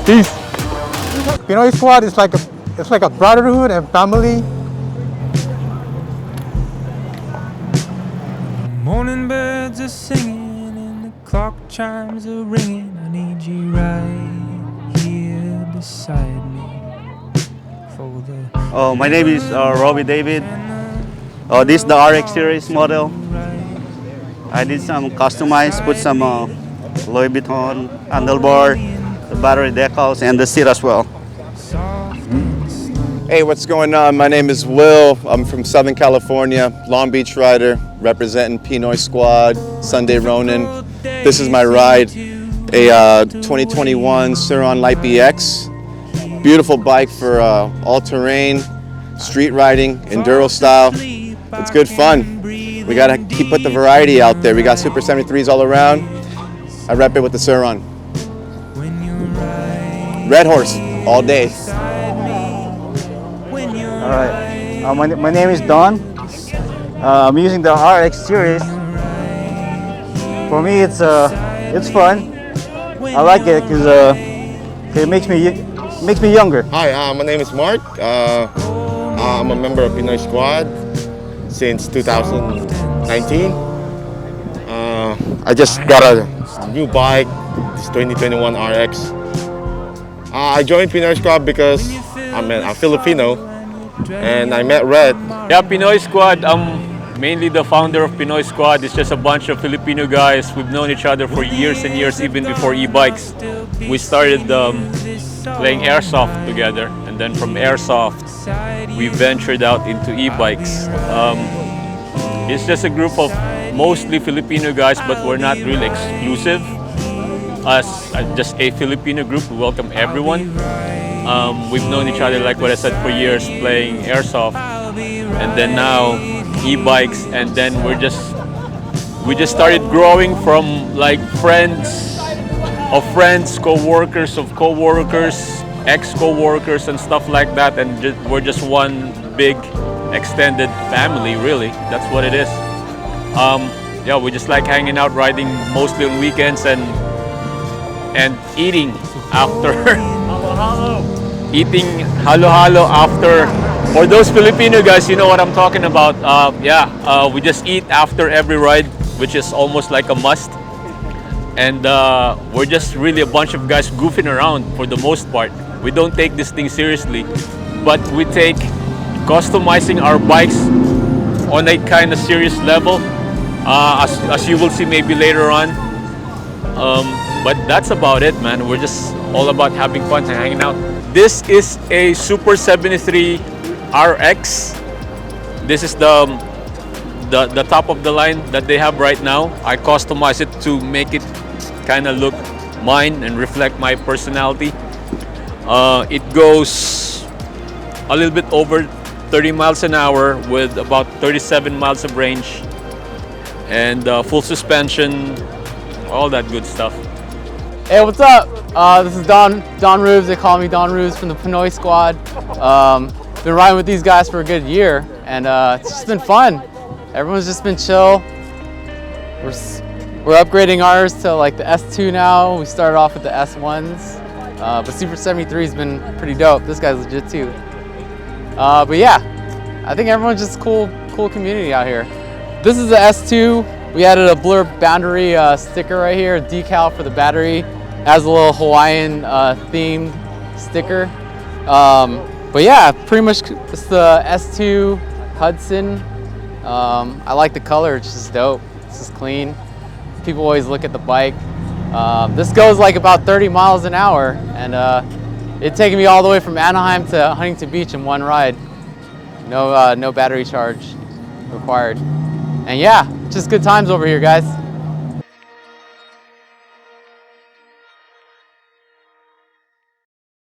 Peace. Pinoy Squad is like a brotherhood and family. Morning birds are singing and the clock chimes are ringing. I need you right here beside me. Oh, my name is Robbie David. This is the RX series model. I did some customized, put some Louis Vuitton handlebar, the battery decals, and the seat as well. Hey, what's going on? My name is Will. I'm from Southern California, Long Beach rider, representing Pinoy Squad, Sunday Ronin. This is my ride, a 2021 Sur-Ron X. Beautiful bike for all-terrain, street riding, enduro style. It's good fun. We gotta put the variety out there. We got Super 73s all around. I rep it with the Sur-Ron. Red horse, all day. All right, my name is Don. I'm using the RX series. For me, it's fun. I like it because it makes me younger. Hi, my name is Mark. I'm a member of Pinoy Squad since 2019. I just got a new bike, this 2021 RX. I joined Pinoy Squad because I'm a Filipino and I met Red. Yeah, Pinoy Squad, I'm mainly the founder of Pinoy Squad. It's just a bunch of Filipino guys. We've known each other for years and years, even before e-bikes. We started playing airsoft together, and then from airsoft, we ventured out into e-bikes. It's just a group of mostly Filipino guys, but we're not really exclusive. As just a Filipino group, we welcome everyone. We've known each other, like what I said, for years, playing airsoft, and then now e-bikes, and then we just started growing from like friends of friends, co-workers of co-workers, ex-co-workers, and stuff like that, and we're just one big extended family, really. That's what it is. Yeah, we just like hanging out, riding mostly on weekends, and eating after. Eating halo-halo after. For those Filipino guys, you know what I'm talking about. We just eat after every ride, which is almost like a must. And we're just really a bunch of guys goofing around for the most part. We don't take this thing seriously, but we take customizing our bikes on a kind of serious level, as you will see maybe later on. But that's about it, man. We're just all about having fun and hanging out. This is a Super 73 RX. This is the top of the line that they have right now. I customized it to make it kind of look mine and reflect my personality. It goes a little bit over 30 miles an hour with about 37 miles of range, and full suspension, all that good stuff. Hey, what's up? This is Don Rubes. They call me Don Rubes from the Pinoy Squad. Been riding with these guys for a good year, and it's just been fun. Everyone's just been chill. We're upgrading ours to like the S2 now. We started off with the S1s, but Super 73 has been pretty dope. This guy's legit too. But yeah, I think everyone's just cool community out here. This is the S2. We added a Blur boundary sticker right here, a decal for the battery. It has a little Hawaiian themed sticker. But yeah, pretty much it's the S2 Hudson. I like the color, it's just dope. It's just clean. People always look at the bike. This goes like about 30 miles an hour, and it's taking me all the way from Anaheim to Huntington Beach in one ride. No battery charge required. And yeah, just good times over here, guys.